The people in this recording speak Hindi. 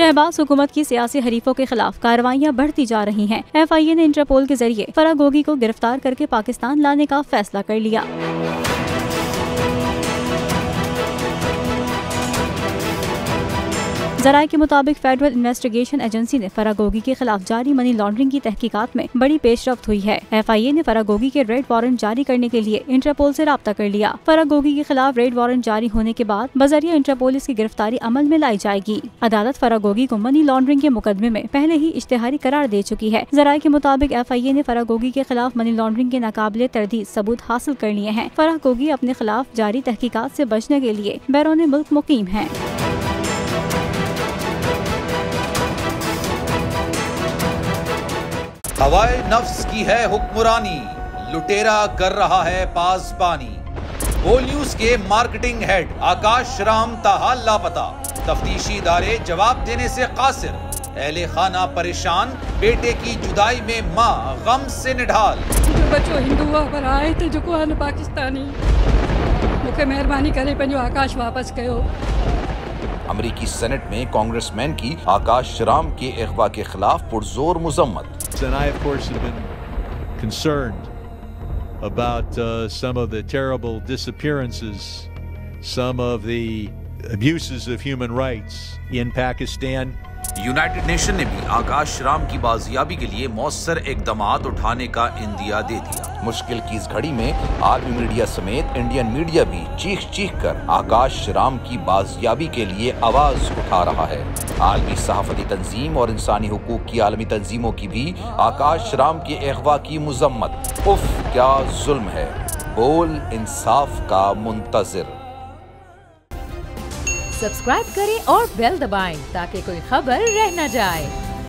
शहबाज हुकूमत की सियासी हरीफों के खिलाफ कार्रवाइयां बढ़ती जा रही हैं। FIA ने इंटरपोल के जरिए फरागोगी को गिरफ्तार करके पाकिस्तान लाने का फैसला कर लिया। ज़राए के मुताबिक फेडरल इन्वेस्टिगेशन एजेंसी ने फरागोगी के खिलाफ जारी मनी लॉन्ड्रिंग की तहकीकात में बड़ी पेशरफ्त हुई है। FIA ने फरागोगी के रेड वारंट जारी करने के लिए इंटरपोल से राब्ता कर लिया। फरागोगी के खिलाफ रेड वारंट जारी होने के बाद बजरिया इंटरपोल इसकी गिरफ्तारी अमल में लाई जाएगी। अदालत फरागोगी को मनी लॉन्ड्रिंग के मुकदमे में पहले ही इश्तेहारी करार दे चुकी है। ज़राए के मुताबिक FIA ने फरागोगी के खिलाफ मनी लॉन्ड्रिंग के नाकाबिले तरदीद सबूत हासिल कर लिए हैं। फरागोगी अपने खिलाफ जारी तहकीकात से बचने के लिए बैरून मुल्क मुकीम है। हवाए नफ्स की है हुक्मरानी, लुटेरा कर रहा है पासबानी। बोल न्यूज के मार्केटिंग हेड आकाश राम ताहा लापता, तफ्तीशी इदारे जवाब देने से कासिर। अहले खाना परेशान, बेटे की जुदाई में माँ गम से निढाल। जो बच्चो हिंदू पर आए थे जो को पाकिस्तानी, मुझे मेहरबानी करे पंहिंजो आकाश वापस कयो। अमरीकी सेनेट में कांग्रेसमैन की आकाश राम के अगवा के खिलाफ पुरजोर मुजम्मत। And I, of course, have been concerned about some of the terrible disappearances, some of the abuses of human rights in Pakistan. United nation ने भी आकाश राम की बाजियाबी के लिए मौसर इकदामात उठाने का इंदिया दे दिया। मुश्किल की इस घड़ी में आर्मी मीडिया समेत इंडियन मीडिया भी चीख चीख कर आकाश राम की बाजियाबी के लिए आवाज उठा रहा है। आलमी सहाफती तंजीम और इंसानी हुकूक की आलमी तंजीमों की भी आकाश राम के अगवा की मुजम्मत। उफ क्या जुल्म है, बोल इंसाफ का मुंतजिर। सब्सक्राइब करें और बेल दबाएं ताकि कोई खबर रह न जाए।